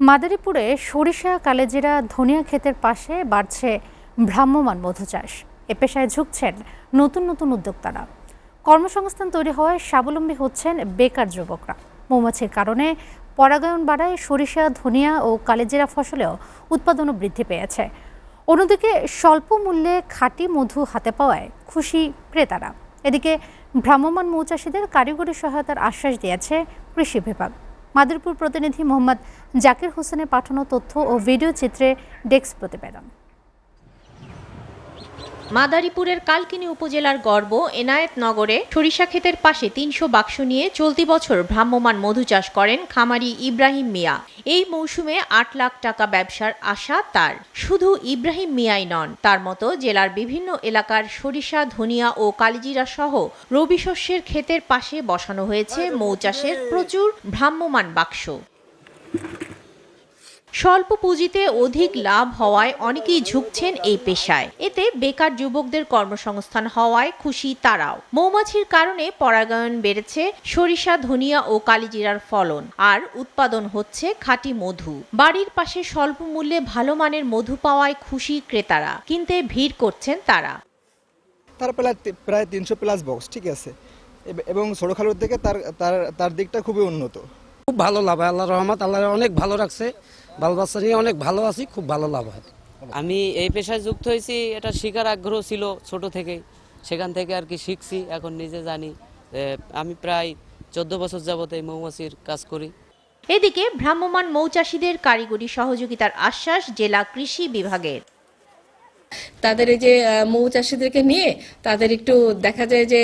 মাদারীপুরে সরিষা, কালেজিরা, ধনিয়া ক্ষেতের পাশে বাড়ছে ভ্রাম্যমাণ মধু চাষ। এ পেশায় ঝুঁকছেন নতুন নতুন উদ্যোক্তারা। কর্মসংস্থান তৈরি হওয়ায় স্বাবলম্বী হচ্ছেন বেকার যুবকরা। মৌমাছির কারণে পরাগায়ন বাড়ায় সরিষা, ধনিয়া ও কালেজিরা ফসলেও উৎপাদনও বৃদ্ধি পেয়েছে। অন্যদিকে স্বল্প মূল্যে খাঁটি মধু হাতে পাওয়ায় খুশি ক্রেতারা। এদিকে ভ্রাম্যমাণ মৌচাষীদের কারিগরি সহায়তার আশ্বাস দিয়েছে কৃষি বিভাগ। মাদারীপুর প্রতিনিধি মোহাম্মদ জাকির হোসেনের পাঠানো তথ্য ও ভিডিও চিত্রে ডেস্ক প্রতিবেদন। মাদারীপুরের কালকিনি উপজেলার গর্ব এনায়েতনগরে সরিষা ক্ষেতের পাশে ৩০০ বাক্স নিয়ে চলতি বছর ভ্রাম্যমাণ মধু চাষ করেন খামারি ইব্রাহিম মিয়া। এই মৌসুমে ৮ লাখ টাকা ব্যবসার আশা তার। শুধু ইব্রাহিম মিয়াই নন, তার মতো জেলার বিভিন্ন এলাকার সরিষা, ধনিয়া ও কালিজিরা সহ রবি শস্যের ক্ষেতের পাশে বসানো হয়েছে মৌচাষের প্রচুর ভ্রাম্যমাণ বাক্স। স্বল্প পুঁজিতে অধিক লাভ হওয়ায় অনেকেই ঝুঁকছেন এই পেশায়। এতে বেকার যুবকদের কর্মসংস্থান হওয়ায় খুশি তারাও। মৌমাছির কারণে পরাগায়ন বেড়েছে সরিষা, ধনিয়া ও কালিজিরার ফলন, আর উৎপাদন হচ্ছে খাঁটি মধু। বাড়ির পাশে স্বল্প মূল্যে ভালো মানের মধু পাওয়ায় খুশি ক্রেতারা, কিনতে ভিড় করছেন তারা। তার প্রায় ৩০০ প্লাস বক্স, ঠিক আছে, এবং ছোট খালুর থেকে তার দিকটা খুবই উন্নত। খুব ভালো লাভ হয়, আল্লাহর রহমত, আল্লাহ অনেক ভালো রাখছে। বাল বাচ্চা নিয়ে অনেক ভালো আছি, খুব ভালো লাভ হয়। আমি এই পেশায় যুক্ত হয়েছি, এটা শিখার আগ্রহ ছিল ছোট থেকেই, সেখান থেকে আর কি শিখছি, এখন নিজে জানি। আমি প্রায় 14 বছর যাবত এই মৌমাছির কাজ করি। এদিকে ভ্রাম্যমাণ মৌচাষীদের কারিগরি সহযোগিতার আশ্বাস জেলা কৃষি বিভাগের। তাদের এই যে মৌচাষীদেরকে নিয়ে তাদের একটু দেখা যায় যে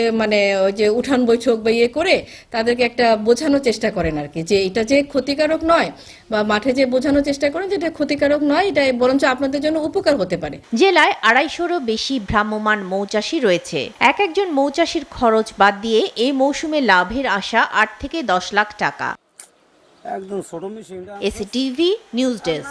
ওই যে উঠান বৈঠক বা ইয়ে করে তাদেরকে একটা বোঝানোর চেষ্টা করেন আর কি, যে এটা যে ক্ষতিকারক নয়, বা মাঠে যে বোঝানোর চেষ্টা করেন যে এটা ক্ষতিকারক নয়, এটা বরঞ্চ আপনাদের জন্য উপকার হতে পারে। জেলায় ২৫০রও বেশি ভ্রাম্যমাণ মৌচাষী রয়েছে। একজন মৌচাষীর খরচ বাদ দিয়ে এই মৌসুমে লাভের আশা ৮ থেকে ১০ লাখ টাকা। একদম ছোট মেশিন। এসিটিভি news desk.